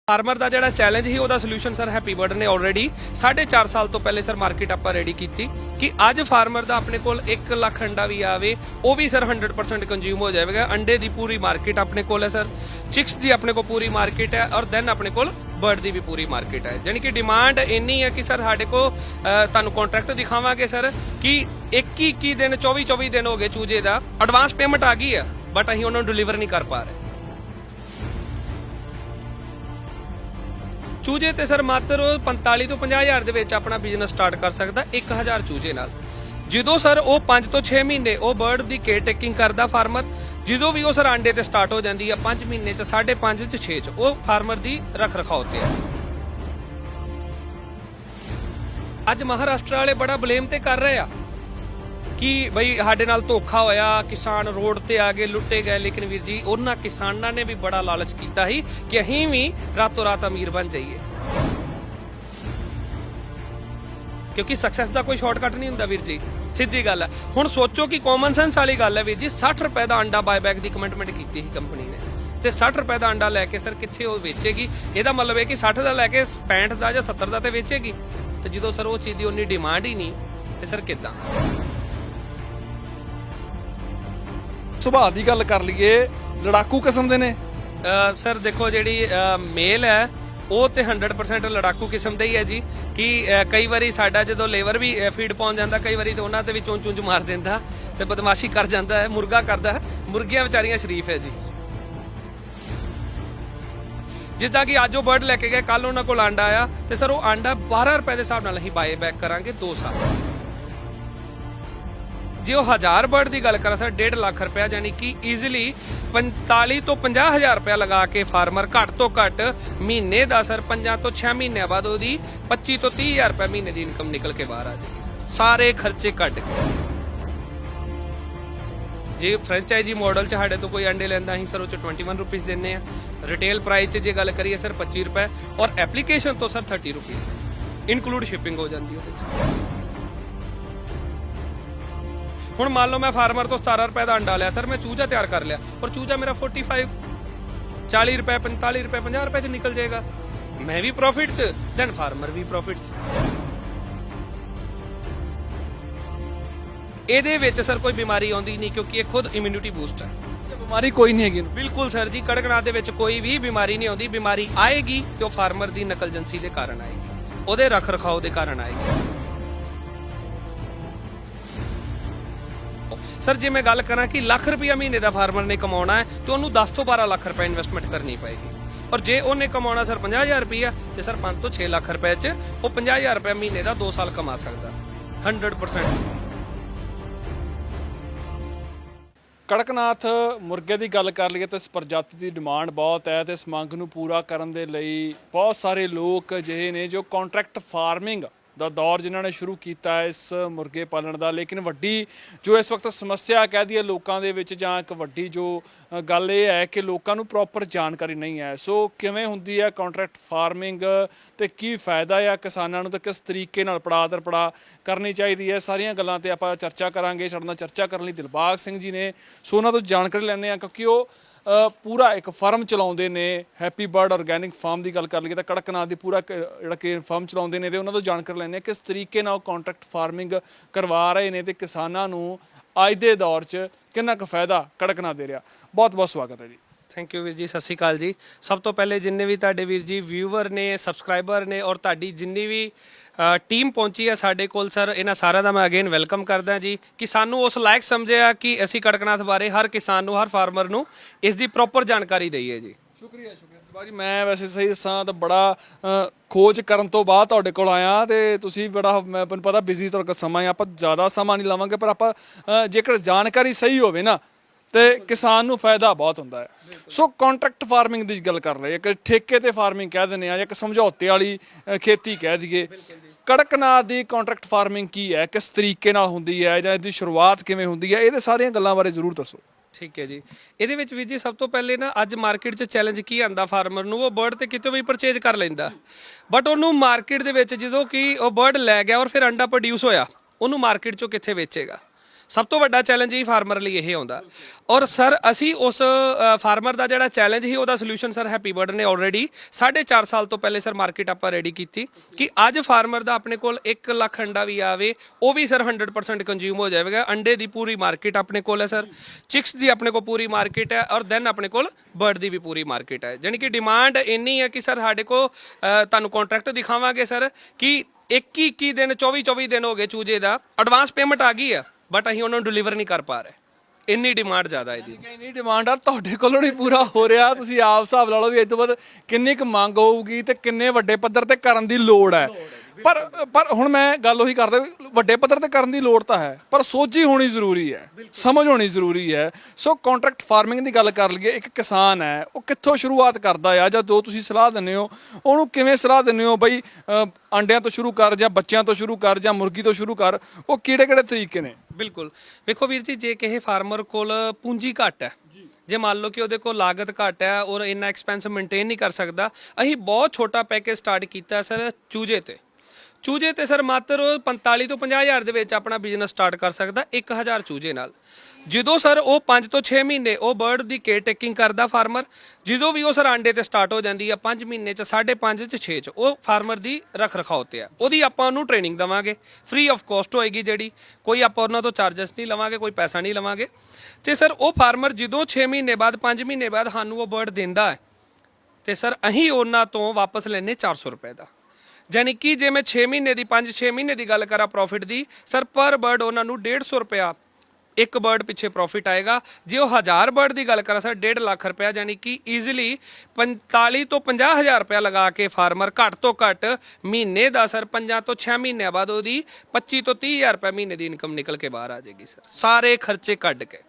Farmer का जो challenge ही वह सोल्यूशन सर हैप्पी बर्ड ने ऑलरेडी 4.5 साल तो पहले सर मार्केट आप रेडी की कि अज फार्मर का अपने को 1 लाख अंडा भी आवे वो भी सर 100% कंज्यूम हो जाएगा। अंडे की पूरी मार्केट अपने को है सर, चिक्स की अपने को पूरी मार्केट है और दैन अपने को बर्ड की भी पूरी मार्केट है। यानी कि डिमांड इन्नी है कि सर साढ़े को तुहानू कॉन्ट्रैक्ट दिखावांगे सर कि 21 दिन 24 दिन हो गए चूजे का एडवांस पेमेंट आ गई है बट असीं उन्होंने डिलीवर नहीं कर पा रहे। चूजे ते सर मात्र 45 ਤੋਂ 50 ਹਜ਼ਾਰ ਦੇ ਵਿੱਚ ਆਪਣਾ ਬਿਜ਼ਨਸ ਸਟਾਰਟ ਕਰ ਸਕਦਾ 1000 ਚੂਜੇ ਨਾਲ। ਜਦੋਂ ਸਰ ਉਹ 5 ਤੋਂ 6 ਮਹੀਨੇ ਉਹ ਬਰਡ ਦੀ ਕੇਅਰ ਟੇਕਿੰਗ ਕਰਦਾ ਫਾਰਮਰ, ਜਦੋਂ ਵੀ ਉਹ ਸਰ ਆਂਡੇ ਤੇ ਸਟਾਰਟ ਹੋ ਜਾਂਦੀ ਆ 5 ਮਹੀਨੇ ਚ 5.5 ਚ 6 ਚ ਉਹ ਫਾਰਮਰ ਦੀ ਰੱਖ ਰਖਾਓ ਤੇ ਆ। ਅੱਜ ਮਹਾਰਾਸ਼ਟਰ ਵਾਲੇ ਬੜਾ ਬਲੇਮ ਤੇ ਕਰ ਰਹੇ ਆ कि बई साडे नाल धोखा होया, किसान रोड ते आ गए, लुटे गए। लेकिन वीर जी उन्हां किसानां ने भी बड़ा लालच कीता ही कि अहीं भी रातों रात अमीर बन जाइए, क्योंकि सक्सैस का कोई शॉर्टकट नहीं हुंदा वीर जी, सीधी गल है। हुण सोचो कि कॉमन सेंस वाली गल है वीर जी, 60 रुपए का अंडा बायबैक की कमिटमेंट की थी कंपनी ने ते 60 रुपए का अंडा लैके सर कित्थे वो बेचेगी। ਇਹਦਾ मतलब है कि 60 का लैके 65 का ਜਾਂ 70 का तो बेचेगी। तो जो सर वो चीज़ की उन्नी डिमांड ही नहीं तो सर किदां। ਸੁਭਾਅ ਦੀ ਗੱਲ ਕਰ ਲਈਏ, ਲੜਾਕੂ ਕਿਸਮ ਦੇ ਨੇ ਸਰ ਦੇਖੋ ਜਿਹੜੀ ਮੇਲ ਹੈ ਉਹ ਤੇ 100% ਲੜਾਕੂ ਕਿਸਮ ਦਾ ਹੀ ਹੈ ਜੀ ਕਿ ਕਈ ਵਾਰੀ ਸਾਡਾ ਜਦੋਂ ਲੇਵਰ ਵੀ ਫੀਡ ਪਹੁੰਚ ਜਾਂਦਾ ਕਈ ਵਾਰੀ ਤੇ ਉਹਨਾਂ ਤੇ ਵੀ ਚੁੰਝ ਚੁੰਝ ਮਾਰ ਦਿੰਦਾ ਤੇ ਬਦਮਾਸ਼ੀ ਕਰ ਜਾਂਦਾ ਹੈ, ਮੁਰਗਾ ਕਰਦਾ ਹੈ। ਮੁਰਗੀਆਂ ਵਿਚਾਰੀਆਂ ਸ਼ਰੀਫ ਹੈ ਜੀ। ਜਿੱਦਾਂ ਕਿ ਅੱਜ ਉਹ ਬਰਡ ਲੈ ਕੇ ਗਏ, ਕੱਲ ਉਹਨਾਂ ਕੋਲ ਆਂਡਾ ਆਇਆ ਤੇ ਸਰ ਉਹ ਆਂਡਾ 12 ਰੁਪਏ ਦੇ ਹਿਸਾਬ ਨਾਲ ਅਸੀਂ ਬਾਏ ਬੈਕ ਕਰਾਂਗੇ 2 ਸਾਲ। ਜੇ ਉਹ 1000 ਬਰਡ ਦੀ ਗੱਲ ਕਰਾਂ ਸਰ 1.5 ਲੱਖ ਰੁਪਇਆ, ਯਾਨੀ ਕਿ ਈਜ਼ੀਲੀ 45 ਤੋਂ 50 ਹਜ਼ਾਰ ਰੁਪਇਆ ਲਗਾ ਕੇ ਫਾਰਮਰ ਘੱਟ ਤੋਂ ਘੱਟ ਮਹੀਨੇ ਦਾ ਸਰ 5 ਤੋਂ 6 ਮਹੀਨਿਆਂ ਬਾਅਦ ਉਹਦੀ 25 ਤੋਂ 30 ਹਜ਼ਾਰ ਰੁਪਇਆ ਮਹੀਨੇ ਦੀ ਇਨਕਮ ਨਿਕਲ ਕੇ ਬਾਹਰ ਆ ਜਾਏਗੀ ਸਰ, ਸਾਰੇ ਖਰਚੇ ਕੱਢ ਕੇ। ਜੇ ਫਰੈਂਚਾਈਜ਼ੀ ਮਾਡਲ 'ਚ ਸਾਡੇ ਤੋਂ ਕੋਈ ਅੰਡੇ ਲੈਂਦਾ ਅਸੀਂ ਸਰ ਉਹ 'ਚ 21 ਰੁਪੀਸ ਦਿੰਦੇ ਆ। ਰਿਟੇਲ ਪ੍ਰਾਈਸ 'ਚ ਜੇ ਗੱਲ ਕਰੀਏ ਸਰ 25 ਰੁਪਏ ਔਰ ਐਪਲੀਕੇਸ਼ਨ ਤੋਂ ਸਰ 30 ਰੁਪੀਸ ਇਨਕਲੂਡ ਸ਼ਿਪਿੰਗ ਹੋ ਜਾਂਦੀ ਉਹਦੇ 'ਚ। ਹੁਣ ਮੰਨ ਲਓ ਮੈਂ ਫਾਰਮਰ ਤੋਂ 17 ਰੁਪਏ ਦਾ ਅੰਡਾ ਲਿਆ ਸਰ, ਮੈਂ ਚੂਜਾ ਤਿਆਰ ਕਰ ਲਿਆ ਔਰ ਚੂਜਾ ਮੇਰਾ 45 40 ਰੁਪਏ 45 ਰੁਪਏ 50 ਰੁਪਏ 'ਚ ਨਿਕਲ ਜਾਏਗਾ। ਮੈਂ ਵੀ ਪ੍ਰੋਫਿਟ 'ਚ ਦੈਨ ਫਾਰਮਰ ਵੀ ਪ੍ਰੋਫਿਟ 'ਚ। ਇਹਦੇ ਵਿੱਚ ਸਰ ਕੋਈ ਬਿਮਾਰੀ ਆਉਂਦੀ ਨਹੀਂ ਕਿਉਂਕਿ ਇਹ ਖੁਦ ਇਮਿਊਨਿਟੀ ਬੂਸਟ ਹੈ। ਬਿਮਾਰੀ ਕੋਈ ਨਹੀਂ ਹੈਗੀ ਬਿਲਕੁਲ ਸਰ ਜੀ, ਕੜਕਨਾਥ ਦੇ ਵਿੱਚ ਕੋਈ ਵੀ ਬਿਮਾਰੀ ਨਹੀਂ ਆਉਂਦੀ। ਬਿਮਾਰੀ ਆਏਗੀ ਤੇ ਉਹ ਫਾਰਮਰ ਦੀ ਨਕਲਜੰਸੀ ਦੇ ਕਾਰਨ ਆਏਗੀ, ਉਹਦੇ ਰੱਖ ਰਖਾਓ ਦੇ ਕਾਰਨ ਆਏਗੀ। ਸਰ ਜੇ ਮੈਂ ਗੱਲ ਕਰਾਂ ਕਿ ਲੱਖ ਰੁਪਇਆ ਮਹੀਨੇ ਦਾ ਫਾਰਮਰ ਨੇ ਕਮਾਉਣਾ ਹੈ ਤੇ ਉਹਨੂੰ 10 ਤੋਂ 12 ਲੱਖ ਰੁਪਏ ਇਨਵੈਸਟਮੈਂਟ ਕਰਨੀ ਪਏਗੀ। ਔਰ ਜੇ ਉਹਨੇ ਕਮਾਉਣਾ ਸਰ 50000 ਰੁਪਇਆ ਤੇ ਸਰ 5 ਤੋਂ 6 ਲੱਖ ਰੁਪਏ 'ਚ ਉਹ 50000 ਰੁਪਏ ਮਹੀਨੇ ਦਾ 2 ਸਾਲ ਕਮਾ ਸਕਦਾ 100%। ਕੜਕਨਾਥ ਮੁਰਗੇ ਦੀ ਗੱਲ ਕਰ ਲਈਏ ਤਾਂ ਇਸ ਪ੍ਰਜਾਤੀ ਦੀ ਡਿਮਾਂਡ ਬਹੁਤ ਹੈ ਤੇ ਇਸ ਮੰਗ ਨੂੰ ਪੂਰਾ ਕਰਨ ਦੇ ਲਈ ਬਹੁਤ ਸਾਰੇ ਲੋਕ ਅਜਿਹੇ ਨੇ ਜੋ ਕੰਟਰੈਕਟ ਫਾਰਮਿੰਗ ਦਾ ਦੌਰ ਜਿਨ੍ਹਾਂ ਨੇ ਸ਼ੁਰੂ ਕੀਤਾ ਇਸ ਮੁਰਗੇ ਪਾਲਣ ਦਾ। ਲੇਕਿਨ ਵੱਡੀ ਜੋ ਇਸ ਵਕਤ ਸਮੱਸਿਆ ਕਹਿ ਦਈਏ ਲੋਕਾਂ ਦੇ ਵਿੱਚ ਜਾਂ ਇੱਕ ਵੱਡੀ ਜੋ ਗੱਲ ਇਹ ਹੈ ਕਿ ਲੋਕਾਂ ਨੂੰ ਪ੍ਰੋਪਰ ਜਾਣਕਾਰੀ ਨਹੀਂ ਹੈ। ਸੋ ਕਿਵੇਂ ਹੁੰਦੀ ਹੈ ਕੰਟਰੈਕਟ ਫਾਰਮਿੰਗ ਤੇ ਕੀ ਫਾਇਦਾ ਆ ਕਿਸਾਨਾਂ ਨੂੰ ਤੇ ਕਿਸ ਤਰੀਕੇ ਨਾਲ ਪੜਾਅ ਦਰ ਪੜਾਅ ਕਰਨੀ ਚਾਹੀਦੀ ਹੈ, ਸਾਰੀਆਂ ਗੱਲਾਂ ਤੇ ਆਪਾਂ ਚਰਚਾ ਕਰਾਂਗੇ। ਸਾਡੇ ਨਾਲ ਚਰਚਾ ਕਰਨ ਲਈ ਦਿਲਬਾਗ ਸਿੰਘ ਜੀ ਨੇ, ਸੋ ਉਹਨਾਂ ਤੋਂ ਜਾਣਕਾਰੀ ਲੈਂਦੇ ਹਾਂ ਕਿਉਂਕਿ ਉਹ ਪੂਰਾ ਇੱਕ ਫਾਰਮ ਚਲਾਉਂਦੇ ਨੇ। ਹੈਪੀ ਬਰਡ ਆਰਗੈਨਿਕ ਫਾਰਮ ਦੀ ਗੱਲ ਕਰ ਲਈਏ ਤਾਂ ਕੜਕਨਾਥ ਦੀ ਪੂਰਾ ਜਿਹੜਾ ਕਿ ਫਾਰਮ ਚਲਾਉਂਦੇ ਨੇ ਤੇ ਉਹਨਾਂ ਤੋਂ ਜਾਣਕਾਰੀ ਲੈਂਦੇ ਹਾਂ ਕਿਸ ਤਰੀਕੇ ਨਾਲ ਉਹ ਕੰਟਰੈਕਟ ਫਾਰਮਿੰਗ ਕਰਵਾ ਰਹੇ ਨੇ ਤੇ ਕਿਸਾਨਾਂ ਨੂੰ ਅੱਜ ਦੇ ਦੌਰ 'ਚ ਕਿੰਨਾ ਕੁ ਫਾਇਦਾ ਕੜਕਨਾਥ ਦੇ ਰਿਹਾ। ਬਹੁਤ ਬਹੁਤ ਸਵਾਗਤ ਹੈ ਜੀ। ਥੈਂਕ ਯੂ ਵੀਰ ਜੀ, ਸਤਿ ਸ਼੍ਰੀ ਅਕਾਲ ਜੀ। ਸਭ ਤੋਂ ਪਹਿਲੇ ਜਿੰਨੇ ਵੀ ਤੁਹਾਡੇ ਵੀਰ ਜੀ ਵਿਊਵਰ ਨੇ, ਸਬਸਕ੍ਰਾਈਬਰ ਨੇ ਔਰ ਤੁਹਾਡੀ ਜਿੰਨੀ ਵੀ ਟੀਮ ਪਹੁੰਚੀ ਹੈ ਸਾਡੇ ਕੋਲ ਸਰ, ਇਹਨਾਂ ਸਾਰਿਆਂ ਦਾ ਮੈਂ ਅਗੇਨ ਵੈਲਕਮ ਕਰਦਾ ਜੀ ਕਿ ਸਾਨੂੰ ਉਸ ਲਾਇਕ ਸਮਝਿਆ ਕਿ ਅਸੀਂ ਕੜਕਨਾਥ ਬਾਰੇ ਹਰ ਕਿਸਾਨ ਨੂੰ, ਹਰ ਫਾਰਮਰ ਨੂੰ ਇਸ ਦੀ ਪ੍ਰੋਪਰ ਜਾਣਕਾਰੀ ਦਈਏ ਜੀ। ਸ਼ੁਕਰੀਆ ਬਾਜੀ। ਮੈਂ ਵੈਸੇ ਸਹੀ ਦੱਸਾਂ ਤਾਂ ਬੜਾ ਖੋਜ ਕਰਨ ਤੋਂ ਬਾਅਦ ਤੁਹਾਡੇ ਕੋਲ ਆਇਆ ਤੇ ਤੁਸੀਂ ਬੜਾ, ਮੈਨੂੰ ਪਤਾ ਬਿਜ਼ੀ ਤੁਹਾਡਾ ਸਮਾਂ ਹੈ, ਆਪਾਂ ਜ਼ਿਆਦਾ ਸਮਾਂ ਨਹੀਂ ਲਾਵਾਂਗੇ ਪਰ ਆਪਾਂ ਜੇਕਰ ਜਾਣਕਾਰੀ ਸਹੀ ਹੋਵੇ ਨਾ ਤੇ ਕਿਸਾਨ ਨੂੰ ਫਾਇਦਾ ਬਹੁਤ ਹੁੰਦਾ ਹੈ। ਸੋ ਕੰਟਰੈਕਟ ਫਾਰਮਿੰਗ ਦੀ ਗੱਲ ਕਰ ਰਹੇ, ਇੱਕ ਠੇਕੇ ਤੇ ਫਾਰਮਿੰਗ ਕਹਿ ਦਿੰਦੇ ਆ ਜਾਂ ਇੱਕ ਸਮਝੌਤੇ ਵਾਲੀ ਖੇਤੀ ਕਹਿ ਦਈਏ। ਕੜਕਨਾਥ ਦੀ ਕੰਟਰੈਕਟ ਫਾਰਮਿੰਗ ਕੀ ਹੈ, ਕਿਸ ਤਰੀਕੇ ਨਾਲ ਹੁੰਦੀ ਹੈ ਜਾਂ ਇਹਦੀ ਸ਼ੁਰੂਆਤ ਕਿਵੇਂ ਹੁੰਦੀ ਹੈ, ਇਹਦੇ ਸਾਰੀਆਂ ਗੱਲਾਂ ਬਾਰੇ ਜ਼ਰੂਰ ਦੱਸੋ। ਠੀਕ ਹੈ ਜੀ। ਇਹਦੇ ਵਿੱਚ ਵੀਰ ਜੀ ਸਭ ਤੋਂ ਪਹਿਲੇ ਨਾ ਅੱਜ ਮਾਰਕੀਟ 'ਚ ਚੈਲੰਜ ਕੀ ਆਂਦਾ ਫਾਰਮਰ ਨੂੰ, ਉਹ ਬਰਡ ਤੇ ਕਿਤੇ ਵੀ ਪਰਚੇਜ ਕਰ ਲੈਂਦਾ ਬਟ ਉਹਨੂੰ ਮਾਰਕੀਟ ਦੇ ਵਿੱਚ ਜਦੋਂ ਕਿ ਉਹ ਬਰਡ ਲੈ ਗਿਆ ਔਰ ਫਿਰ ਅੰਡਾ ਪ੍ਰੋਡਿਊਸ ਹੋਇਆ ਉਹਨੂੰ ਮਾਰਕੀਟ 'ਚੋਂ ਕਿੱਥੇ ਵੇਚੇਗਾ। ਸਭ ਤੋਂ ਵੱਡਾ ਚੈਲੰਜ ਹੀ ਫਾਰਮਰ ਲਈ ਇਹ ਆਉਂਦਾ। ਔਰ ਸਰ ਅਸੀਂ ਉਸ ਫਾਰਮਰ ਦਾ ਜਿਹੜਾ ਚੈਲੰਜ ਸੀ ਉਹਦਾ ਸੋਲੂਸ਼ਨ ਸਰ ਹੈਪੀ ਬਰਡ ਨੇ ਆਲਰੇਡੀ 4.5 ਸਾਲ ਤੋਂ ਪਹਿਲੇ ਸਰ ਮਾਰਕੀਟ ਆਪਾਂ ਰੈਡੀ ਕੀਤੀ ਕਿ ਅੱਜ ਫਾਰਮਰ ਦਾ ਆਪਣੇ ਕੋਲ 1 ਲੱਖ ਅੰਡਾ ਵੀ ਆਵੇ ਉਹ ਵੀ ਸਰ 100% ਕੰਜ਼ਿਊਮ ਹੋ ਜਾਵੇਗਾ। ਅੰਡੇ ਦੀ ਪੂਰੀ ਮਾਰਕੀਟ ਆਪਣੇ ਕੋਲ ਹੈ ਸਰ, ਚਿਕਸ ਦੀ ਆਪਣੇ ਕੋਲ ਪੂਰੀ ਮਾਰਕੀਟ ਹੈ, ਔਰ ਦੈਨ ਆਪਣੇ ਕੋਲ ਬਰਡ ਦੀ ਵੀ ਪੂਰੀ ਮਾਰਕੀਟ ਹੈ। ਜਾਣੀ ਕਿ ਡਿਮਾਂਡ ਇੰਨੀ ਹੈ ਕਿ ਸਰ ਸਾਡੇ ਕੋਲ ਤੁਹਾਨੂੰ ਕੰਟਰੈਕਟ ਦਿਖਾਵਾਂਗੇ ਸਰ ਕਿ 21 ਦਿਨ 24 ਦਿਨ ਹੋ ਗਏ ਚੂਜੇ ਦਾ, ਐਡਵਾਂਸ ਪੇਮੈਂਟ ਆ ਗਈ ਆ ਬਟ ਅਸੀਂ ਉਹਨਾਂ ਨੂੰ ਡਿਲੀਵਰ ਨਹੀਂ ਕਰ ਪਾ ਰਹੇ, ਇੰਨੀ ਡਿਮਾਂਡ ਜ਼ਿਆਦਾ ਇਹਦੀ। ਇੰਨੀ ਡਿਮਾਂਡ ਆ ਤੁਹਾਡੇ ਕੋਲੋਂ ਨਹੀਂ ਪੂਰਾ ਹੋ ਰਿਹਾ, ਤੁਸੀਂ ਆਪ ਹਿਸਾਬ ਲਾ ਲਓ ਵੀ ਇਸ ਤੋਂ ਬਾਅਦ ਕਿੰਨੀ ਕੁ ਮੰਗ ਹੋਊਗੀ ਤੇ ਕਿੰਨੇ ਵੱਡੇ ਪੱਧਰ ਤੇ ਕਰਨ ਦੀ ਲੋੜ ਹੈ। ਪਰ ਹੁਣ ਮੈਂ ਗੱਲ ਉਹੀ ਕਰਦਾ ਵੀ ਵੱਡੇ ਪੱਧਰ ਤੇ ਕਰਨ ਦੀ ਲੋੜ ਤਾਂ ਹੈ, ਪਰ ਸੋਝੀ ਹੋਣੀ ਜ਼ਰੂਰੀ ਹੈ, ਸਮਝ ਹੋਣੀ ਜ਼ਰੂਰੀ ਹੈ। ਸੋ ਕੰਟਰੈਕਟ ਫਾਰਮਿੰਗ ਦੀ ਗੱਲ ਕਰ ਲਈਏ, ਇੱਕ ਕਿਸਾਨ ਹੈ ਉਹ ਕਿੱਥੋਂ ਸ਼ੁਰੂਆਤ ਕਰਦਾ ਆ, ਜਾਂ ਜੋ ਤੁਸੀਂ ਸਲਾਹ ਦਿੰਦੇ ਹੋ ਉਹਨੂੰ ਕਿਵੇਂ ਸਲਾਹ ਦਿੰਦੇ ਹੋ ਬਈ ਅੰਡਿਆਂ ਤੋਂ ਸ਼ੁਰੂ ਕਰ ਜਾਂ ਬੱਚਿਆਂ ਤੋਂ ਸ਼ੁਰੂ ਕਰ ਜਾਂ ਮੁਰਗੀ ਤੋਂ ਸ਼ੁਰੂ ਕਰ, ਉਹ ਕਿਹੜੇ ਤਰੀਕੇ ਨੇ? ਬਿਲਕੁਲ ਵੇਖੋ ਵੀਰ ਜੀ, ਜੇ ਕਿਸੇ ਫਾਰਮਰ ਕੋਲ ਪੂੰਜੀ ਘੱਟ ਹੈ, ਜੇ ਮੰਨ ਲਓ ਕਿ ਉਹਦੇ ਕੋਲ ਲਾਗਤ ਘੱਟ ਹੈ ਔਰ ਇੰਨਾ ਐਕਸਪੈਂਸ ਮੇਨਟੇਨ ਨਹੀਂ ਕਰ ਸਕਦਾ, ਅਸੀਂ ਬਹੁਤ ਛੋਟਾ ਪੈਕੇਜ ਸਟਾਰਟ ਕੀਤਾ ਸਰ ਚੂਜੇ ਤੇ ਸਰ ਮਾਤਰ 45 ਤੋਂ 50 ਹਜ਼ਾਰ ਦੇ ਵਿੱਚ ਆਪਣਾ ਬਿਜ਼ਨਸ ਸਟਾਰਟ ਕਰ ਸਕਦਾ 1000 ਚੂਜੇ ਨਾਲ। ਜਦੋਂ ਸਰ ਉਹ 5 ਤੋਂ 6 ਮਹੀਨੇ ਉਹ ਬਰਡ ਦੀ ਕੇਅਰ ਟੇਕਿੰਗ ਕਰਦਾ ਫਾਰਮਰ, ਜਦੋਂ ਵੀ ਉਹ ਸਰ ਆਂਡੇ ਤੇ ਸਟਾਰਟ ਹੋ ਜਾਂਦੀ ਆ 5 ਮਹੀਨੇ ਚ 5.5 ਚ 6 ਚ ਉਹ ਫਾਰਮਰ ਦੀ ਰੱਖ ਰਖਾਓ ਤੇ ਆ, ਉਹਦੀ ਆਪਾਂ ਉਹਨੂੰ ਟ੍ਰੇਨਿੰਗ ਦੇਵਾਂਗੇ, ਫ੍ਰੀ ਆਫ ਕੋਸਟ ਹੋਏਗੀ, ਜਿਹੜੀ ਕੋਈ ਆਪਾਂ ਉਹਨਾਂ ਤੋਂ ਚਾਰਜਸ ਨਹੀਂ ਲਵਾਂਗੇ, ਕੋਈ ਪੈਸਾ ਨਹੀਂ ਲਵਾਂਗੇ। ਤੇ ਸਰ ਉਹ ਫਾਰਮਰ ਜਦੋਂ 6 ਮਹੀਨੇ ਬਾਅਦ 5 ਮਹੀਨੇ ਬਾਅਦ ਸਾਨੂੰ ਉਹ ਬਰਡ ਦਿੰਦਾ ਹੈ ਤੇ ਸਰ ਅਸੀਂ ਉਹਨਾਂ ਤੋਂ ਵਾਪਸ ਲੈਨੇ 400 ਰੁਪਏ ਦਾ। ਜਾਨੀ ਕਿ ਜੇ ਮੈਂ 6 ਮਹੀਨੇ ਦੀ 5-6 ਮਹੀਨੇ ਦੀ ਗੱਲ ਕਰਾਂ ਪ੍ਰੋਫਿਟ ਦੀ, ਸਰ ਪਰ ਬਰਡ ਉਹਨਾਂ ਨੂੰ 150 ਰੁਪਇਆ ਇੱਕ ਬਰਡ ਪਿੱਛੇ ਪ੍ਰੋਫਿਟ ਆਏਗਾ। ਜੇ ਉਹ 1000 ਬਰਡ ਦੀ ਗੱਲ ਕਰਾਂ ਸਰ 1.5 ਲੱਖ ਰੁਪਇਆ, ਜਾਨੀ ਕਿ ਈਜ਼ੀਲੀ 45 ਤੋਂ 50 ਹਜ਼ਾਰ ਰੁਪਇਆ ਲਗਾ ਕੇ ਫਾਰਮਰ ਘੱਟ ਤੋਂ ਘੱਟ ਮਹੀਨੇ ਦਾ ਸਰ 5 ਤੋਂ 6 ਮਹੀਨਿਆਂ ਬਾਅਦ ਉਹਦੀ 25 ਤੋਂ 30 ਹਜ਼ਾਰ ਰੁਪਇਆ ਮਹੀਨੇ ਦੀ ਇਨਕਮ ਨਿਕਲ ਕੇ ਬਾਹਰ ਆ ਜਾਏਗੀ ਸਰ, ਸਾਰੇ ਖਰਚੇ ਕੱਢ ਕੇ।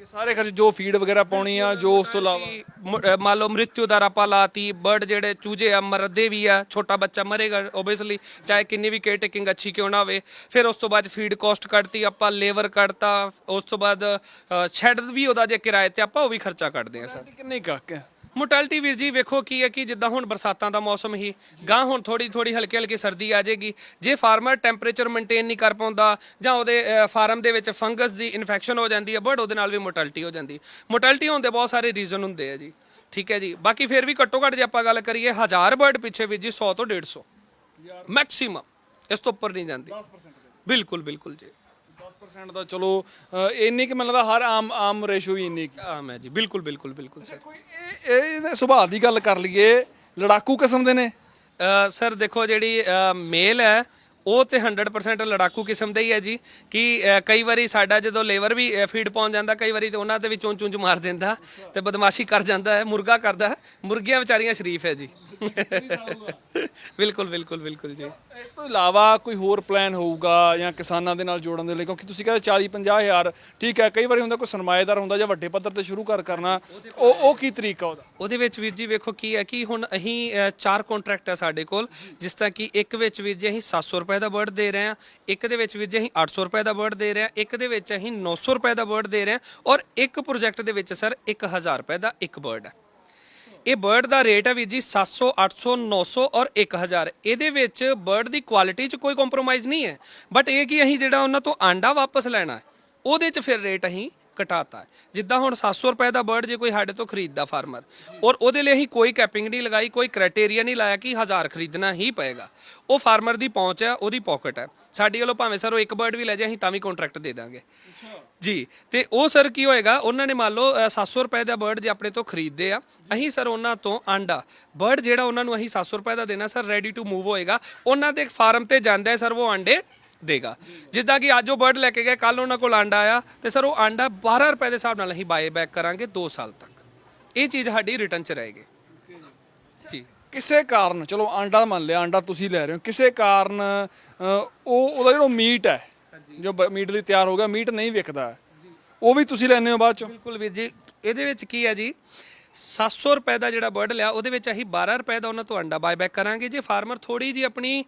ਸਾਰੇ ਖਰਚ ਜੋ ਫੀਡ ਵਗੈਰਾ ਪਾਉਣੀ ਆ, ਜੋ ਉਸ ਤੋਂ ਇਲਾਵਾ ਮੰਨ ਲਓ ਮ੍ਰਿਤੂ ਦਰ ਆਪਾਂ ਲਾਤੀ, ਬਰਡ ਜਿਹੜੇ ਚੂਜੇ ਆ ਮਰਦੇ ਵੀ ਆ, ਛੋਟਾ ਬੱਚਾ ਮਰੇਗਾ ਓਬਵੀਅਸਲੀ, ਚਾਹੇ ਕਿੰਨੀ ਵੀ ਕੇਅਰ ਟੇਕਿੰਗ ਅੱਛੀ ਕਿਉਂ ਨਾ ਹੋਵੇ। ਫਿਰ ਉਸ ਤੋਂ ਬਾਅਦ ਫੀਡ ਕਾਸਟ ਕੱਢਤੀ ਆਪਾਂ, ਲੇਬਰ ਕੱਢਤਾ, ਉਸ ਤੋਂ ਬਾਅਦ ਸ਼ੈੱਡ ਵੀ ਉਹਦਾ ਜੇ ਕਿਰਾਏ ਤੇ ਆਪਾਂ ਉਹ ਵੀ ਖਰਚਾ ਕੱਢਦੇ ਆ ਸਰ। ਕਿੰਨੀ ਕੁ ਮੋਰਟੈਲਿਟੀ ਵੀਰ ਜੀ ਵੇਖੋ ਕੀ ਹੈ ਕਿ ਜਿੱਦਾਂ ਹੁਣ ਬਰਸਾਤਾਂ ਦਾ ਮੌਸਮ ਹੀ ਗਾਂ, ਹੁਣ ਥੋੜੀ ਹਲਕੀ ਸਰਦੀ ਆ ਜਾਏਗੀ, ਜੇ ਫਾਰਮਰ ਟੈਂਪਰੇਚਰ ਮੇਨਟੇਨ ਨਹੀਂ ਕਰ ਪਾਉਂਦਾ ਜਾਂ ਉਹਦੇ ਫਾਰਮ ਦੇ ਵਿੱਚ ਫੰਗਸ ਦੀ ਇਨਫੈਕਸ਼ਨ ਹੋ ਜਾਂਦੀ ਹੈ ਬਟ ਉਹਦੇ ਨਾਲ ਵੀ ਮੋਰਟੈਲਿਟੀ ਹੋ ਜਾਂਦੀ। ਮੋਰਟੈਲਿਟੀ ਹੋਣ ਦੇ ਬਹੁਤ ਸਾਰੇ ਰੀਜ਼ਨ ਹੁੰਦੇ ਆ ਜੀ, ਠੀਕ ਹੈ ਜੀ। ਬਾਕੀ ਫਿਰ ਵੀ ਘੱਟੋ ਘੱਟ ਜੇ ਆਪਾਂ ਗੱਲ ਕਰੀਏ 1000 ਬਰਡ ਪਿੱਛੇ ਵੀਰ ਜੀ 100 ਤੋਂ 150 ਮੈਕਸਿਮਮ, ਇਸ ਤੋਂ ਉੱਪਰ ਨਹੀਂ ਜਾਂਦੀ। 10%? ਬਿਲਕੁਲ ਜੀ 10% ਦਾ ਚਲੋ ਇੰਨੀ ਕਿ ਮੈਨੂੰ ਲੱਗਦਾ ਹਰ ਆਮ ਰੇਸ਼ੋ ਵੀ ਇੰਨੀ ਆਮ ਹੈ ਜੀ। ਬਿਲਕੁਲ ਸਰ। ਕੋਈ ਇਹਦੇ ਸੁਭਾਅ ਦੀ ਗੱਲ ਕਰ ਲਈਏ, ਲੜਾਕੂ ਕਿਸਮ ਦੇ ਨੇ ਸਰ? ਦੇਖੋ ਜਿਹੜੀ ਮੇਲ ਹੈ ਉਹ ਤੇ 100% ਲੜਾਕੂ ਕਿਸਮ ਦਾ ਹੀ ਹੈ ਜੀ, ਕਿ ਕਈ ਵਾਰੀ ਸਾਡਾ ਜਦੋਂ ਲੇਬਰ ਵੀ ਫੀਡ ਪਹੁੰਚ ਜਾਂਦਾ, ਕਈ ਵਾਰੀ ਤੇ ਉਹਨਾਂ ਤੇ ਵੀ ਚੁੰਝ ਮਾਰ ਦਿੰਦਾ ਤੇ ਬਦਮਾਸ਼ੀ ਕਰ ਜਾਂਦਾ ਹੈ, ਮੁਰਗਾ ਕਰਦਾ ਹੈ। ਮੁਰਗੀਆਂ ਵਿਚਾਰੀਆਂ ਸ਼ਰੀਫ ਹੈ ਜੀ। ਬਿਲਕੁਲ ਜੀ। ਇਸ ਤੋਂ ਇਲਾਵਾ ਕੋਈ ਹੋਰ ਪਲਾਨ ਹੋਊਗਾ ਜਾਂ ਕਿਸਾਨਾਂ ਦੇ ਨਾਲ ਜੋੜਨ ਦੇ ਲਈ, ਕਿਉਂਕਿ ਤੁਸੀਂ ਕਹਿੰਦੇ 40-50 ਹਜ਼ਾਰ ਠੀਕ ਹੈ, ਕਈ ਵਾਰੀ ਹੁੰਦਾ ਕੋਈ ਸਰਮਾਏਦਾਰ ਹੁੰਦਾ ਜਾਂ ਵੱਡੇ ਪੱਧਰ ਤੇ ਸ਼ੁਰੂ ਕਰਨਾ, ਉਹ ਕੀ ਤਰੀਕਾ ਉਹਦੇ ਵਿੱਚ ਵੀਰ ਜੀ ਵੇਖੋ ਕੀ ਹੈ ਕਿ ਹੁਣ ਅਸੀਂ 4 ਕੰਟਰੈਕਟ ਹੈ ਸਾਡੇ ਕੋਲ, ਜਿਸ ਤਰ੍ਹਾਂ ਕਿ ਇੱਕ ਵਿੱਚ ਵੀਰ ਜੀ ਅਸੀਂ 700 ਰੁਪਏ ਦਾ ਬਰਡ ਦੇ ਰਹੇ ਹਾਂ, ਇੱਕ ਦੇ ਵਿੱਚ ਵੀਰ ਜੀ ਅਸੀਂ 800 ਰੁਪਏ ਦਾ ਬਰਡ ਦੇ ਰਹੇ ਹਾਂ, ਇੱਕ ਦੇ ਵਿੱਚ ਅਸੀਂ 900 ਰੁਪਏ ਦਾ ਬਰਡ ਦੇ ਰਹੇ ਹਾਂ, ਔਰ ਇੱਕ ਪ੍ਰੋਜੈਕਟ ਦੇ ਵਿੱਚ ਸਰ 1000 ਰੁਪਏ ਦਾ ਇੱਕ ਬਰਡ ਹੈ। ਇਹ ਬਰਡ ਦਾ ਰੇਟ ਹੈ ਵੀਰ ਜੀ 700, 800, 900 ਔਰ 1000। ਇਹਦੇ ਵਿੱਚ ਬਰਡ ਦੀ ਕੁਆਲਿਟੀ 'ਚ ਕੋਈ ਕੰਪਰੋਮਾਈਜ਼ ਨਹੀਂ ਹੈ, ਬਟ ਇਹ ਕਿ ਅਸੀਂ ਜਿਹੜਾ ਉਹਨਾਂ ਤੋਂ ਆਂਡਾ ਵਾਪਸ ਲੈਣਾ ਹੈ ਉਹਦੇ 'ਚ ਫਿਰ ਰੇਟ ਅਸੀਂ ਘਟਾਤਾ ਹੈ। ਜਿੱਦਾਂ ਹੁਣ 700 ਰੁਪਏ ਦਾ ਬਰਡ ਜੇ ਕੋਈ ਸਾਡੇ ਤੋਂ ਖਰੀਦਦਾ ਫਾਰਮਰ, ਔਰ ਉਹਦੇ ਲਈ ਅਸੀਂ ਕੋਈ ਕੈਪਿੰਗ ਨਹੀਂ ਲਗਾਈ, ਕੋਈ ਕ੍ਰਾਈਟੇਰੀਆ ਨਹੀਂ ਲਾਇਆ ਕਿ 1000 ਖਰੀਦਣਾ ਹੀ ਪਏਗਾ। ਉਹ ਫਾਰਮਰ ਦੀ ਪਹੁੰਚ ਹੈ, ਉਹਦੀ ਪਾਕਟ ਹੈ। ਸਾਡੀ ਵੱਲੋਂ ਭਾਵੇਂ ਸਰ ਉਹ ਇੱਕ ਬਰਡ ਵੀ ਲੈ ਜਾਏ ਅਸੀਂ ਤਾਂ ਵੀ ਕੰਟਰੈਕਟ ਦੇ ਦਾਂਗੇ ਜੀ। ਤੇ ਉਹ ਸਰ ਕੀ ਹੋਏਗਾ, ਉਹਨਾਂ ਨੇ ਮੰਨ ਲਓ 700 ਰੁਪਏ ਦਾ ਬਰਡ ਜੇ ਆਪਣੇ ਤੋਂ ਖਰੀਦਦੇ ਆ, ਅਸੀਂ ਸਰ ਉਹਨਾਂ ਤੋਂ ਆਂਡਾ ਬਰਡ ਜਿਹੜਾ ਉਹਨਾਂ ਨੂੰ ਅਸੀਂ 700 ਰੁਪਏ ਦਾ ਦੇਣਾ ਸਰ, ਰੈਡੀ ਟੂ ਮੂਵ ਹੋਏਗਾ, ਉਹਨਾਂ ਦੇ ਫਾਰਮ ਤੇ ਜਾਂਦਾ ਹੈ ਸਰ, ਉਹ ਆਂਡੇ ਦੇਗਾ। ਜਿੱਦਾਂ ਕਿ ਅੱਜ ਉਹ ਬਰਡ ਲੈ ਕੇ ਗਏ, ਕੱਲ ਉਹਨਾਂ ਕੋਲ ਆਂਡਾ ਆਇਆ ਤੇ ਸਰ ਉਹ ਆਂਡਾ 12 ਰੁਪਏ ਦੇ ਹਿਸਾਬ ਨਾਲ ਅਸੀਂ ਬਾਏ ਬੈਕ ਕਰਾਂਗੇ 2 ਸਾਲ ਤੱਕ। ਇਹ ਚੀਜ਼ ਸਾਡੀ ਰਿਟਰਨ 'ਚ ਰਹੇਗੀ ਜੀ। ਕਿਸੇ ਕਾਰਨ ਚਲੋ ਆਂਡਾ ਮੰਨ ਲਿਆ, ਆਂਡਾ ਤੁਸੀਂ ਲੈ ਰਹੇ ਹੋ, ਕਿਸੇ ਕਾਰਨ ਉਹਦਾ ਜਿਹੜਾ ਮੀਟ ਹੈ, ਜੋ ਮੀਟ ਲਈ ਤਿਆਰ ਹੋ ਗਿਆ, ਮੀਟ ਨਹੀਂ ਵਿਕਦਾ, ਉਹ ਵੀ ਤੁਸੀਂ ਲੈਂਦੇ ਹੋ ਬਾਅਦ ਚੋਂ? ਬਿਲਕੁਲ ਵੀਰ ਜੀ। ਇਹਦੇ ਵਿੱਚ ਕੀ ਹੈ ਜੀ, 700 ਰੁਪਏ ਦਾ ਜਿਹੜਾ ਬਰਡ ਲਿਆ ਉਹਦੇ ਵਿੱਚ ਅਸੀਂ 12 ਰੁਪਏ ਦਾ ਉਹਨਾਂ ਤੋਂ ਅੰਡਾ ਬਾਏ ਬੈਕ ਕਰਾਂਗੇ। ਜੇ ਫਾਰਮਰ ਥੋੜੀ ਜੀ ਆਪਣੀ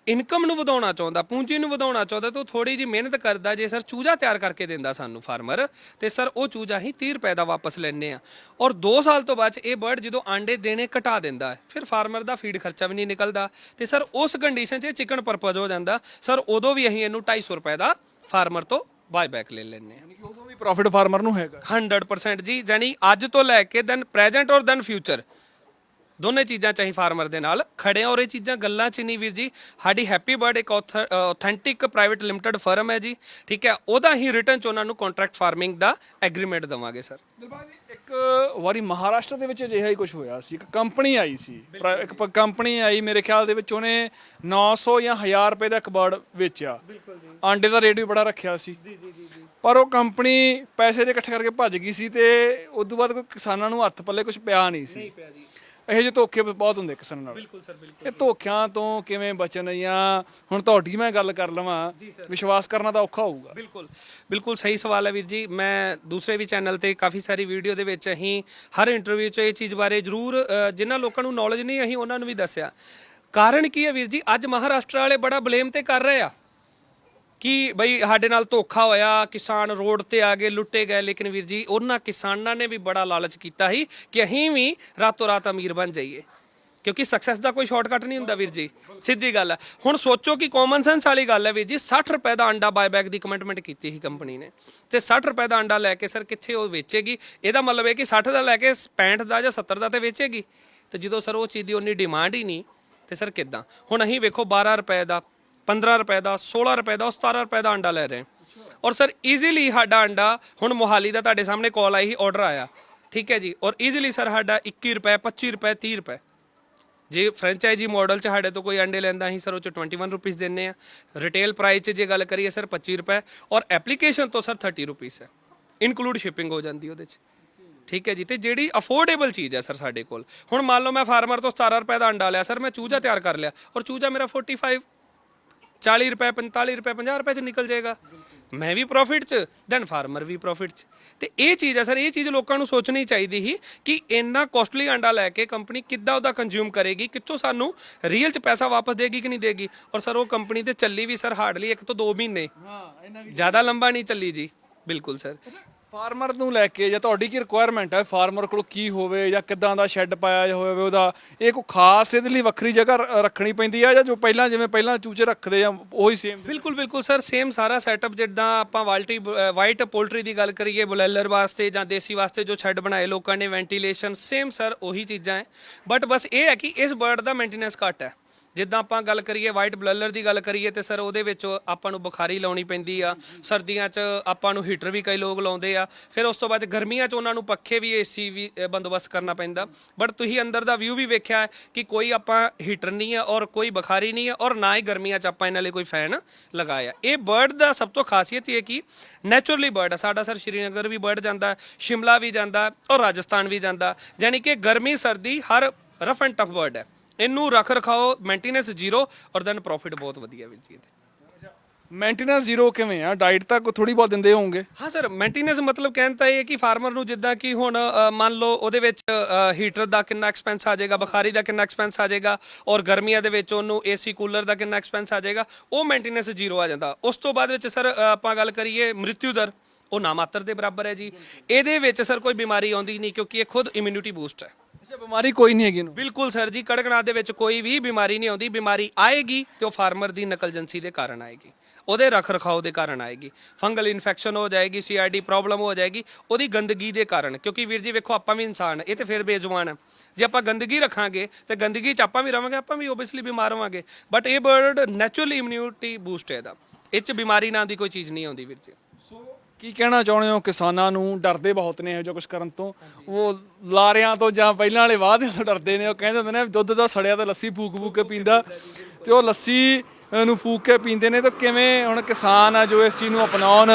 ਇਨਕਮ ਨੂੰ ਵਧਾਉਣਾ ਚਾਹੁੰਦਾ, ਪੂੰਜੀ ਨੂੰ ਵਧਾਉਣਾ ਚਾਹੁੰਦਾ, ਤਾਂ ਥੋੜੀ ਜੀ ਮਿਹਨਤ ਕਰਦਾ, ਜੇ ਸਰ ਚੂਜਾ ਤਿਆਰ ਕਰਕੇ ਦਿੰਦਾ ਸਾਨੂੰ ਫਾਰਮਰ, ਤੇ ਸਰ ਉਹ ਚੂਜਾ ਹੀ 30 ਰੁਪਏ ਦਾ ਵਾਪਸ ਲੈਣੇ ਆ। ਔਰ 2 ਸਾਲ ਤੋਂ ਬਾਅਦ ਇਹ ਬਰਡ ਜਦੋਂ ਆਂਡੇ ਦੇਣੇ ਘਟਾ ਦਿੰਦਾ ਹੈ, ਫਿਰ ਫਾਰਮਰ ਦਾ ਫੀਡ ਖਰਚਾ ਵੀ ਨਹੀਂ ਨਿਕਲਦਾ, ਤੇ ਸਰ ਉਸ ਕੰਡੀਸ਼ਨ 'ਚ ਚਿਕਨ ਪਰਪਸ ਹੋ ਜਾਂਦਾ ਸਰ, ਉਦੋਂ ਵੀ ਅਸੀਂ ਇਹਨੂੰ 250 ਰੁਪਏ ਦਾ ਫਾਰਮਰ ਤੋਂ ਬਾਇਬੈਕ ਲੈ ਲੈਂਦੇ ਆ। ਯਾਨੀ ਕਿ ਉਦੋਂ ਵੀ ਪ੍ਰੋਫਿਟ ਫਾਰਮਰ ਨੂੰ ਹੈਗਾ। 100% ਜੀ, ਜਾਨੀ ਅੱਜ ਤੋਂ ਲੈ ਕੇ ਦੈਨ ਪ੍ਰੈਜ਼ੈਂਟ ਔਰ ਦੈਨ ਫਿਊਚਰ ਦੋਨੇ ਚੀਜ਼ਾਂ ਚਾਹੀ ਫਾਰਮਰ ਦੇ ਨਾਲ ਖੜੇ ਆ। ਔਰ ਇਹ ਚੀਜ਼ਾਂ ਗੱਲਾਂ 'ਚ ਨਹੀਂ ਵੀਰ ਜੀ, ਸਾਡੀ ਹੈਪੀ ਬਰਡ ਇੱਕ ਆਥੈਂਟਿਕ ਪ੍ਰਾਈਵੇਟ ਲਿਮਟਿਡ ਫਰਮ ਹੈ ਜੀ, ਠੀਕ ਹੈ। ਉਹਦਾ ਹੀ ਰਿਟਰਨ 'ਚ ਉਹਨਾਂ ਨੂੰ ਕੰਟਰੈਕਟ ਫਾਰਮਿੰਗ ਦਾ ਐਗਰੀਮੈਂਟ ਦੇਵਾਂਗੇ ਸਰ। ਦਿਲਬਾਗ ਜੀ, ਇੱਕ ਵਾਰੀ ਮਹਾਰਾਸ਼ਟਰ ਦੇ ਵਿੱਚ ਅਜਿਹਾ ਹੀ ਕੁਝ ਹੋਇਆ ਸੀ। ਇੱਕ ਕੰਪਨੀ ਆਈ ਸੀ, ਇੱਕ ਕੰਪਨੀ ਆਈ, ਮੇਰੇ ਖਿਆਲ ਦੇ ਵਿੱਚ ਉਹਨੇ 900 ਜਾਂ 1000 ਰੁਪਏ ਦਾ ਇੱਕ ਬਰਡ ਵੇਚਿਆ। ਆਂਡੇ ਦਾ ਰੇਟ ਵੀ ਬੜਾ ਰੱਖਿਆ ਸੀ, ਪਰ ਉਹ ਕੰਪਨੀ ਪੈਸੇ ਦੇ ਇਕੱਠੇ ਕਰਕੇ ਭੱਜ ਗਈ ਸੀ ਤੇ ਉਸ ਤੋਂ ਬਾਅਦ ਕੋਈ ਕਿਸਾਨਾਂ ਨੂੰ ਹੱਥ ਪੱਲੇ ਕੁਝ ਪਿਆ ਨਹੀਂ ਸੀ। ਇਹੋ ਜਿਹੇ ਧੋਖੇ ਬਹੁਤ ਹੁੰਦੇ ਕਿਸਾਨਾਂ ਨਾਲ। ਬਿਲਕੁਲ ਸਰ, ਬਿਲਕੁਲ। ਇਹ ਧੋਖਿਆਂ ਤੋਂ ਕਿਵੇਂ ਬਚਣ, ਜਾਂ ਹੁਣ ਤੁਹਾਡੀ ਮੈਂ ਗੱਲ ਕਰ ਲਵਾਂ, ਵਿਸ਼ਵਾਸ ਕਰਨਾ ਤਾਂ ਔਖਾ ਹੋਊਗਾ। ਬਿਲਕੁਲ ਬਿਲਕੁਲ ਸਹੀ ਸਵਾਲ ਹੈ ਵੀਰ ਜੀ। ਮੈਂ ਦੂਸਰੇ ਵੀ ਚੈਨਲ ਤੇ ਕਾਫੀ ਸਾਰੀ ਵੀਡੀਓ ਦੇ ਵਿੱਚ ਅਸੀਂ ਹਰ ਇੰਟਰਵਿਊ 'ਚ ਇਹ ਚੀਜ਼ ਬਾਰੇ ਜ਼ਰੂਰ ਜਿਨ੍ਹਾਂ ਲੋਕਾਂ ਨੂੰ ਨੌਲੇਜ ਨਹੀਂ ਅਸੀਂ ਉਹਨਾਂ ਨੂੰ ਵੀ ਦੱਸਿਆ। ਕਾਰਨ ਕੀ ਹੈ ਵੀਰ ਜੀ, ਅੱਜ ਮਹਾਰਾਸ਼ਟਰ ਵਾਲੇ ਬੜਾ ਬਲੇਮ ਤੇ ਕਰ ਰਹੇ ਆ ਕਿ ਬਈ ਸਾਡੇ ਨਾਲ ਧੋਖਾ ਹੋਇਆ, ਕਿਸਾਨ ਰੋਡ ਤੇ ਆ ਗਏ, ਲੁੱਟੇ ਗਏ। ਲੇਕਿਨ ਵੀਰ ਜੀ ਉਹਨਾਂ ਕਿਸਾਨਾਂ ਨੇ ਵੀ ਬੜਾ ਲਾਲਚ ਕੀਤਾ ਸੀ ਕਿ ਅਸੀਂ ਵੀ ਰਾਤੋਂ ਰਾਤ ਅਮੀਰ ਬਣ ਜਾਈਏ, ਕਿਉਂਕਿ ਸਕਸੈਸ ਦਾ ਕੋਈ ਸ਼ਾਰਟਕਟ ਨਹੀਂ ਹੁੰਦਾ ਵੀਰ ਜੀ, ਸਿੱਧੀ ਗੱਲ ਹੈ। ਹੁਣ ਸੋਚੋ ਕਿ ਕਾਮਨ ਸੈਂਸ ਵਾਲੀ ਗੱਲ ਹੈ ਵੀਰ ਜੀ, 60 ਰੁਪਏ ਦਾ ਅੰਡਾ ਬਾਇਬੈਕ ਦੀ ਕਮਿਟਮੈਂਟ ਕੀਤੀ ਸੀ ਕੰਪਨੀ ਨੇ, ਤੇ 60 ਰੁਪਏ ਦਾ ਅੰਡਾ ਲੈ ਕੇ ਸਰ ਕਿੱਥੇ ਉਹ ਵੇਚੇਗੀ? ਇਹਦਾ ਮਤਲਬ ਹੈ ਕਿ 60 ਦਾ ਲੈ ਕੇ 65 ਦਾ ਜਾਂ 70 ਦਾ ਤੇ ਵੇਚੇਗੀ। ਤੇ ਜਦੋਂ ਸਰ ਉਹ ਚੀਜ਼ ਦੀ ਉਨੀ ਡਿਮਾਂਡ ਹੀ ਨਹੀਂ ਤੇ ਸਰ ਕਿੱਦਾਂ? ਹੁਣ ਅਸੀਂ ਵੇਖੋ 12 ਰੁਪਏ ਦਾ, 15 ਰੁਪਏ ਦਾ, 16 ਰੁਪਏ ਦਾ, 17 ਰੁਪਏ ਦਾ ਅੰਡਾ ਲੈ ਰਹੇ ਔਰ ਸਰ ਈਜ਼ੀਲੀ ਸਾਡਾ ਅੰਡਾ ਹੁਣ ਮੋਹਾਲੀ ਦਾ ਤੁਹਾਡੇ ਸਾਹਮਣੇ ਕਾਲ ਆਈ ਸੀ, ਆਰਡਰ ਆਇਆ, ਠੀਕ ਹੈ ਜੀ। ਔਰ ਈਜ਼ੀਲੀ ਸਰ ਸਾਡਾ 21 ਰੁਪਏ, 25 ਰੁਪਏ, 30 ਰੁਪਏ। ਜੇ ਫਰੈਂਚਾਈਜੀ ਮਾਡਲ 'ਚ ਸਾਡੇ ਤੋਂ ਕੋਈ ਅੰਡੇ ਲੈਂਦਾ ਅਸੀਂ ਸਰ ਉਹ 'ਚ 21 ਰੁਪੀਸ ਦਿੰਦੇ ਆ। ਰਿਟੇਲ ਪ੍ਰਾਈਸ 'ਚ ਜੇ ਗੱਲ ਕਰੀਏ ਸਰ 25 ਰੁਪਏ, ਔਰ ਐਪਲੀਕੇਸ਼ਨ ਤੋਂ ਸਰ 30 ਰੁਪੀਸ ਹੈ, ਇਨਕਲੂਡ ਸ਼ਿਪਿੰਗ ਹੋ ਜਾਂਦੀ ਉਹਦੇ 'ਚ, ਠੀਕ ਹੈ ਜੀ। ਤੇ ਜਿਹੜੀ ਅਫੋਰਡੇਬਲ ਚੀਜ਼ ਹੈ ਸਰ ਸਾਡੇ ਕੋਲ, ਹੁਣ ਮੰਨ ਲਓ ਮੈਂ ਫਾਰਮਰ ਤੋਂ 17 ਰੁਪਏ ਦਾ ਅੰਡਾ ਲਿਆ ਸਰ, ਮੈਂ ਚੂਜਾ ਤਿਆਰ ਕਰ ਲਿਆ ਔਰ ਚੂਜਾ ਮੇਰਾ 45 40 ਰੁਪਏ, 45 ਰੁਪਏ, 50 ਰੁਪਏ 'ਚ ਨਿਕਲ ਜਾਏਗਾ, ਮੈਂ ਵੀ ਪ੍ਰੋਫਿਟ 'ਚ, ਦੈਨ ਫਾਰਮਰ ਵੀ ਪ੍ਰੋਫਿਟ 'ਚ। ਤੇ ਇਹ ਚੀਜ਼ ਹੈ ਸਰ, ਇਹ ਚੀਜ਼ ਲੋਕਾਂ ਨੂੰ ਸੋਚਣੀ ਚਾਹੀਦੀ ਸੀ ਕਿ ਇੰਨਾ ਕੋਸਟਲੀ ਅੰਡਾ ਲੈ ਕੇ ਕੰਪਨੀ ਕਿੱਦਾਂ ਉਹਦਾ ਕੰਜ਼ਿਊਮ ਕਰੇਗੀ, ਕਿੱਥੋਂ ਸਾਨੂੰ ਰੀਅਲ 'ਚ ਪੈਸਾ ਵਾਪਸ ਦੇਗੀ ਕਿ ਨਹੀਂ ਦੇਗੀ। ਔਰ ਸਰ ਉਹ ਕੰਪਨੀ ਤੇ ਚੱਲੀ ਵੀ ਸਰ ਹਾਰਡਲੀ 1 ਤੋਂ 2 ਮਹੀਨੇ, ਜ਼ਿਆਦਾ ਲੰਬਾ ਨਹੀਂ ਚੱਲੀ ਜੀ। ਬਿਲਕੁਲ ਸਰ। ਫਾਰਮਰ ਨੂੰ ਲੈ ਕੇ ਜਾਂ ਤੁਹਾਡੀ ਕੀ ਰਿਕੁਆਇਰਮੈਂਟ ਹੈ, ਫਾਰਮਰ ਕੋਲ ਕੀ ਹੋਵੇ ਜਾਂ ਕਿੱਦਾਂ ਦਾ ਸ਼ੈੱਡ ਪਾਇਆ ਹੋਵੇ ਉਹਦਾ, ਇਹ ਕੋਈ ਖਾਸ ਇਹਦੇ ਲਈ ਵੱਖਰੀ ਜਗ੍ਹਾ ਰੱਖਣੀ ਪੈਂਦੀ ਹੈ ਜਾਂ ਜੋ ਪਹਿਲਾਂ ਜਿਵੇਂ ਪਹਿਲਾਂ ਚੂਚੇ ਰੱਖਦੇ ਆ ਉਹੀ ਸੇਮ? ਬਿਲਕੁਲ ਬਿਲਕੁਲ ਸਰ, ਸੇਮ ਸਾਰਾ ਸੈਟਅਪ। ਜਿੱਦਾਂ ਆਪਾਂ ਵਾਈਟ ਪੋਲਟਰੀ ਦੀ ਗੱਲ ਕਰੀਏ, ਬੋਲੈਲਰ ਵਾਸਤੇ ਜਾਂ ਦੇਸੀ ਵਾਸਤੇ ਜੋ ਸ਼ੈੱਡ ਬਣਾਏ ਲੋਕਾਂ ਨੇ, ਵੈਂਟੀਲੇਸ਼ਨ ਸੇਮ ਸਰ ਉਹੀ ਚੀਜ਼ਾਂ ਹੈ। ਬਟ ਬਸ ਇਹ ਹੈ ਕਿ ਇਸ ਬਰਡ ਦਾ ਮੇਨਟੇਨੈਂਸ ਘੱਟ ਹੈ। ਜਿੱਦਾਂ ਆਪਾਂ ਗੱਲ ਕਰੀਏ ਵਾਈਟ ਬਲੈਲਰ ਦੀ ਗੱਲ ਕਰੀਏ ਤੇ ਸਰ ਉਹਦੇ ਵਿੱਚ ਆਪਾਂ ਨੂੰ ਬੁਖਾਰੀ ਲਾਉਣੀ ਪੈਂਦੀ ਆ, ਸਰਦੀਆਂ 'ਚ ਆਪਾਂ ਨੂੰ ਹੀਟਰ ਵੀ ਕਈ ਲੋਕ ਲਾਉਂਦੇ ਆ, ਫਿਰ ਉਸ ਤੋਂ ਬਾਅਦ ਗਰਮੀਆਂ 'ਚ ਉਹਨਾਂ ਨੂੰ ਪੱਖੇ ਵੀ ਏਸੀ ਵੀ ਬੰਦੋਬਸਤ ਕਰਨਾ ਪੈਂਦਾ। ਬਟ ਤੁਸੀਂ ਅੰਦਰ ਦਾ ਵਿਊ ਵੀ ਵੇਖਿਆ ਹੈ ਕਿ ਕੋਈ ਆਪਾਂ ਹੀਟਰ ਨਹੀਂ ਆ ਔਰ ਕੋਈ ਬੁਖਾਰੀ ਨਹੀਂ ਆ, ਔਰ ਨਾ ਹੀ ਗਰਮੀਆਂ 'ਚ ਆਪਾਂ ਇਹਨਾਂ ਲਈ ਕੋਈ ਫੈਨ ਲਗਾਇਆ। ਇਹ ਬਰਡ ਦਾ ਸਭ ਤੋਂ ਖਾਸੀਅਤ ਇਹ ਹੈ ਕਿ ਨੈਚੁਰਲੀ ਬਰਡ ਹੈ ਸਾਡਾ ਸਰ। ਸ਼੍ਰੀਨਗਰ ਵੀ ਬਰਡ ਜਾਂਦਾ, ਸ਼ਿਮਲਾ ਵੀ ਜਾਂਦਾ ਔਰ ਰਾਜਸਥਾਨ ਵੀ ਜਾਂਦਾ, ਯਾਨੀ ਕਿ ਗਰਮੀ ਸਰਦੀ ਹਰ ਰਫ ਐਂਡ ਟਫ ਬਰਡ ਹੈ। ਇਹਨੂੰ ਰੱਖ ਰਖਾਓ, ਮੇਨਟੇਨੈਂਸ ਜ਼ੀਰੋ, ਔਰ ਦੈਨ ਪ੍ਰੋਫਿਟ ਬਹੁਤ ਵਧੀਆ ਵੀਰ ਜੀ ਇਹਦੇ। ਮੇਨਟੇਨੈਂਸ ਜ਼ੀਰੋ ਕਿਵੇਂ ਆ? ਡਾਈਟ ਤਾਂ ਥੋੜੀ ਬਹੁਤ ਦਿੰਦੇ ਹੋਵੋਗੇ? ਹਾਂ ਸਰ, ਮੇਨਟੇਨੈਂਸ ਮਤਲਬ ਕਹਿਣ ਤਾਂ ਇਹ ਹੈ ਕਿ ਫਾਰਮਰ ਨੂੰ ਜਿੱਦਾਂ ਕਿ ਹੁਣ ਮੰਨ ਲਓ ਉਹਦੇ ਵਿੱਚ ਹੀਟਰ ਦਾ ਕਿੰਨਾ ਐਕਸਪੈਂਸ ਆ ਜਾਏਗਾ, ਬੁਖਾਰੀ ਦਾ ਕਿੰਨਾ ਐਕਸਪੈਂਸ ਆ ਜਾਏਗਾ, ਔਰ ਗਰਮੀਆਂ ਦੇ ਵਿੱਚ ਉਹਨੂੰ ਏਸੀ ਕੂਲਰ ਦਾ ਕਿੰਨਾ ਐਕਸਪੈਂਸ ਆ ਜਾਏਗਾ, ਉਹ ਮੇਨਟੇਨੈਂਸ ਜ਼ੀਰੋ ਆ ਜਾਂਦਾ। ਉਸ ਤੋਂ ਬਾਅਦ ਵਿੱਚ ਸਰ ਆਪਾਂ ਗੱਲ ਕਰੀਏ ਮ੍ਰਿਤੂ ਦਰ, ਉਹ ਨਾ ਮਾਤਰ ਦੇ ਬਰਾਬਰ ਹੈ ਜੀ। ਇਹਦੇ ਵਿੱਚ ਸਰ ਕੋਈ ਬਿਮਾਰੀ ਆਉਂਦੀ ਨਹੀਂ ਕਿਉਂਕਿ ਇਹ ਖੁਦ ਇਮਿਊਨਿਟੀ ਬੂਸਟ ਹੈ। ਅੱਛਾ, ਬਿਮਾਰੀ ਕੋਈ ਨਹੀਂ ਹੈਗੀ ਇਹਨੂੰ? ਬਿਲਕੁਲ ਸਰ ਜੀ, ਕੜਕਨਾਥ ਦੇ ਵਿੱਚ ਕੋਈ ਵੀ ਬਿਮਾਰੀ ਨਹੀਂ ਆਉਂਦੀ। ਬਿਮਾਰੀ ਆਏਗੀ ਤੇ ਉਹ ਫਾਰਮਰ ਦੀ ਨਕਲਜੈਂਸੀ ਦੇ ਕਾਰਨ ਆਏਗੀ, ਉਹਦੇ ਰੱਖ ਰਖਾਓ ਦੇ ਕਾਰਨ ਆਏਗੀ। ਫੰਗਲ ਇਨਫੈਕਸ਼ਨ ਹੋ ਜਾਏਗੀ, ਸੀਆਰਡੀ ਪ੍ਰੋਬਲਮ ਹੋ ਜਾਏਗੀ, ਉਹਦੀ ਗੰਦਗੀ ਦੇ ਕਾਰਨ। ਕਿਉਂਕਿ ਵੀਰ ਜੀ ਵੇਖੋ ਆਪਾਂ ਵੀ ਇਨਸਾਨ, ਇਹ ਤੇ ਫਿਰ ਬੇਜ਼ੁਬਾਨ ਹੈ। ਜੇ ਆਪਾਂ ਗੰਦਗੀ ਰੱਖਾਂਗੇ ਤੇ ਗੰਦਗੀ 'ਚ ਆਪਾਂ ਵੀ ਰਵਾਂਗੇ, ਆਪਾਂ ਵੀ ਓਬਵੀਅਸਲੀ ਬਿਮਾਰ ਹੋਵਾਂਗੇ। ਬਟ ਇਹ ਬਰਡ ਨੈਚੁਰਲੀ ਇਮਿਊਨਿਟੀ ਬੂਸਟ ਹੈ ਇਹਦਾ, ਇਹ 'ਚ ਬਿਮਾਰੀ ਨਾਂ ਦੀ ਕੋਈ ਚੀਜ਼ ਨਹੀਂ ਆਉਂਦੀ ਵੀਰ ਜੀ। ਕੀ ਕਹਿਣਾ ਚਾਹੁੰਦੇ ਹੋ ਕਿਸਾਨਾਂ ਨੂੰ? ਡਰਦੇ ਬਹੁਤ ਨੇ ਇਹੋ ਜਿਹਾ ਕੁਝ ਕਰਨ ਤੋਂ, ਉਹ ਲਾਰਿਆਂ ਤੋਂ ਜਾਂ ਪਹਿਲਾਂ ਵਾਲੇ ਵਾਅਦਿਆਂ ਤੋਂ ਡਰਦੇ ਨੇ। ਉਹ ਕਹਿੰਦੇ ਹੁੰਦੇ ਨੇ ਦੁੱਧ ਦਾ ਸੜਿਆ ਤਾਂ ਲੱਸੀ ਫੂਕ ਫੂਕ ਕੇ ਪੀਂਦਾ, ਤੇ ਉਹ ਲੱਸੀ ਨੂੰ ਫੂਕ ਕੇ ਪੀਂਦੇ ਨੇ। ਤਾਂ ਕਿਵੇਂ ਹੁਣ ਕਿਸਾਨ ਆ ਜੋ ਇਸ ਚੀਜ਼ ਨੂੰ ਅਪਣਾਉਣ,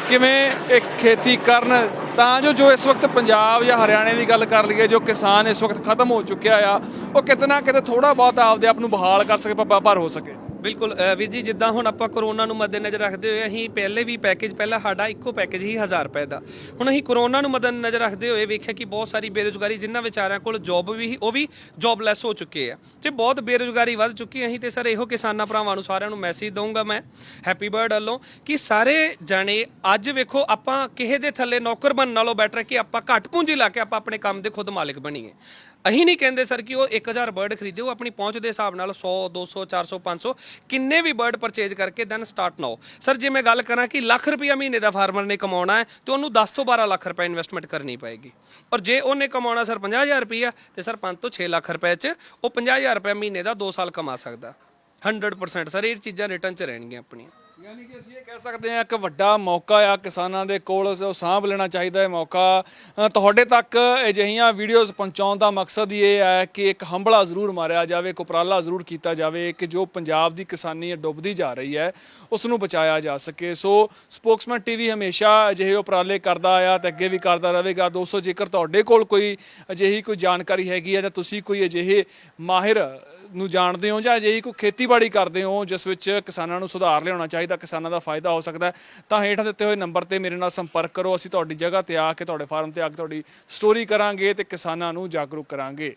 ਕਿਵੇਂ ਇਹ ਖੇਤੀ ਕਰਨ ਤਾਂ ਜੋ ਇਸ ਵਕਤ ਪੰਜਾਬ ਜਾਂ ਹਰਿਆਣੇ ਦੀ ਗੱਲ ਕਰ ਲਈਏ, ਜੋ ਕਿਸਾਨ ਇਸ ਵਕਤ ਖਤਮ ਹੋ ਚੁੱਕਿਆ ਆ, ਉਹ ਕਿਤੇ ਨਾ ਕਿਤੇ ਥੋੜਾ ਬਹੁਤ ਆਪਦੇ ਆਪ ਨੂੰ ਬਹਾਲ ਕਰ ਸਕੇ, ਭਰ ਹੋ ਸਕੇ? ਬਿਲਕੁਲ ਵੀਰ ਜੀ, ਜਿੱਦਾਂ ਹੁਣ ਆਪਾਂ ਕਰੋਨਾ ਨੂੰ ਮੱਦੇਨਜ਼ਰ ਰੱਖਦੇ ਹੋਏ ਅਸੀਂ ਪਹਿਲੇ ਵੀ ਪੈਕੇਜ, ਪਹਿਲਾਂ ਸਾਡਾ ਇੱਕੋ ਪੈਕੇਜ ਹੀ 1000 ਰੁਪਏ ਦਾ। ਹੁਣ ਅਸੀਂ ਕਰੋਨਾ ਨੂੰ ਮੱਦੇਨਜ਼ਰ ਰੱਖਦੇ ਹੋਏ ਵੇਖਿਆ ਕਿ ਬਹੁਤ ਸਾਰੀ ਬੇਰੁਜ਼ਗਾਰੀ, ਜਿਨ੍ਹਾਂ ਵਿਚਾਰਿਆਂ ਕੋਲ ਜੌਬ ਵੀ ਸੀ ਉਹ ਵੀ ਜੌਬਲੈਸ ਹੋ ਚੁੱਕੇ ਆ ਤੇ ਬਹੁਤ ਬੇਰੁਜ਼ਗਾਰੀ ਵੱਧ ਚੁੱਕੀ। ਅਸੀਂ ਤੇ ਸਰ ਇਹੋ ਕਿਸਾਨਾਂ ਭਰਾਵਾਂ ਨੂੰ ਸਾਰਿਆਂ ਨੂੰ ਮੈਸੇਜ ਦਊਂਗਾ ਮੈਂ ਹੈਪੀ ਬਰਡ ਵੱਲੋਂ ਕਿ ਸਾਰੇ ਜਾਣੇ ਅੱਜ ਵੇਖੋ, ਆਪਾਂ ਕਿਸੇ ਦੇ ਥੱਲੇ ਨੌਕਰ ਬਣਨ ਨਾਲੋਂ ਬੈਟਰ ਕਿ ਆਪਾਂ ਘੱਟ ਪੂੰਜੀ ਲਾ ਕੇ ਆਪਾਂ ਆਪਣੇ ਕੰਮ ਦੇ ਖੁਦ ਮਾਲਿਕ ਬਣੀਏ। ਅਸੀਂ ਨਹੀਂ ਕਹਿੰਦੇ ਸਰ ਕਿ ਉਹ 1000 ਬਰਡ ਖਰੀਦੇ, ਉਹ ਆਪਣੀ ਪਹੁੰਚ ਦੇ ਹਿਸਾਬ ਨਾਲ 100 200 400 500 ਕਿੰਨੇ ਵੀ ਬਰਡ ਪਰਚੇਜ ਕਰਕੇ ਦੈਨ ਸਟਾਰਟ ਨਾਓ। ਸਰ ਜੇ ਮੈਂ ਗੱਲ ਕਰਾਂ ਕਿ ਲੱਖ ਰੁਪਇਆ ਮਹੀਨੇ ਦਾ ਫਾਰਮਰ ਨੇ ਕਮਾਉਣਾ ਹੈ ਤੇ ਉਹਨੂੰ 10 ਤੋਂ 12 ਲੱਖ ਰੁਪਏ ਇਨਵੈਸਟਮੈਂਟ ਕਰਨੀ ਪਏਗੀ। ਔਰ ਜੇ ਉਹਨੇ ਕਮਾਉਣਾ ਸਰ 50000 ਰੁਪਇਆ ਤੇ ਸਰ 5 ਤੋਂ 6 ਲੱਖ ਰੁਪਏ 'ਚ ਉਹ 50000 ਰੁਪਏ ਮਹੀਨੇ ਦਾ 2 ਸਾਲ ਕਮਾ ਸਕਦਾ 100%। ਸਰ ਇਹ ਚੀਜ਼ਾਂ ਰਿਟਰਨ 'ਚ ਰਹਿਣਗੀਆਂ ਆਪਣੀਆਂ। ਯਾਨੀ ਕਿ ਅਸੀਂ ਇਹ ਕਹਿ ਸਕਦੇ ਹਾਂ ਇੱਕ ਵੱਡਾ ਮੌਕਾ ਆ ਕਿਸਾਨਾਂ ਦੇ ਕੋਲ, ਉਹ ਸਾਂਭ ਲੈਣਾ ਚਾਹੀਦਾ ਹੈ ਮੌਕਾ। ਤੁਹਾਡੇ ਤੱਕ ਅਜਿਹੀਆਂ ਵੀਡੀਓਜ਼ ਪਹੁੰਚਾਉਣ ਦਾ ਮਕਸਦ ਹੀ ਇਹ ਹੈ ਕਿ ਇੱਕ ਹੰਭਲਾ ਜ਼ਰੂਰ ਮਾਰਿਆ ਜਾਵੇ, ਇੱਕ ਉਪਰਾਲਾ ਜ਼ਰੂਰ ਕੀਤਾ ਜਾਵੇ ਕਿ ਜੋ ਪੰਜਾਬ ਦੀ ਕਿਸਾਨੀ ਡੁੱਬਦੀ ਜਾ ਰਹੀ ਹੈ ਉਸ ਨੂੰ ਬਚਾਇਆ ਜਾ ਸਕੇ। ਸੋ ਸਪੋਕਸਮੈਨ ਟੀਵੀ ਹਮੇਸ਼ਾ ਅਜਿਹੇ ਉਪਰਾਲੇ ਕਰਦਾ ਆਇਆ ਤੇ ਅੱਗੇ ਵੀ ਕਰਦਾ ਰਹੇਗਾ। ਦੋਸਤੋ, ਜੇਕਰ ਤੁਹਾਡੇ ਕੋਲ ਕੋਈ ਅਜਿਹੀ ਕੋਈ ਜਾਣਕਾਰੀ ਹੈਗੀ ਹੈ ਜਾਂ ਤੁਸੀਂ ਕੋਈ ਅਜਿਹੇ ਮਾਹਿਰ ਨੂੰ ਜਾਣਦੇ ਹੋ ਜਾਂ ਅਜਿਹੀ ਕੋਈ ਖੇਤੀਬਾੜੀ ਕਰਦੇ ਹੋ ਜਿਸ ਵਿੱਚ ਕਿਸਾਨਾਂ ਨੂੰ ਸੁਧਾਰ ਲਿਆਉਣਾ ਚਾਹੀਦਾ, ਕਿਸਾਨਾਂ ਦਾ ਫਾਇਦਾ ਹੋ ਸਕਦਾ, ਤਾਂ ਹੇਠਾਂ ਦਿੱਤੇ ਹੋਏ ਨੰਬਰ ਤੇ ਮੇਰੇ ਨਾਲ ਸੰਪਰਕ ਕਰੋ। ਅਸੀਂ ਤੁਹਾਡੀ ਜਗ੍ਹਾ ਤੇ ਆ ਕੇ, ਤੁਹਾਡੇ ਫਾਰਮ ਤੇ ਆ ਕੇ ਤੁਹਾਡੀ ਸਟੋਰੀ ਕਰਾਂਗੇ ਤੇ ਕਿਸਾਨਾਂ ਨੂੰ ਜਾਗਰੂਕ ਕਰਾਂਗੇ।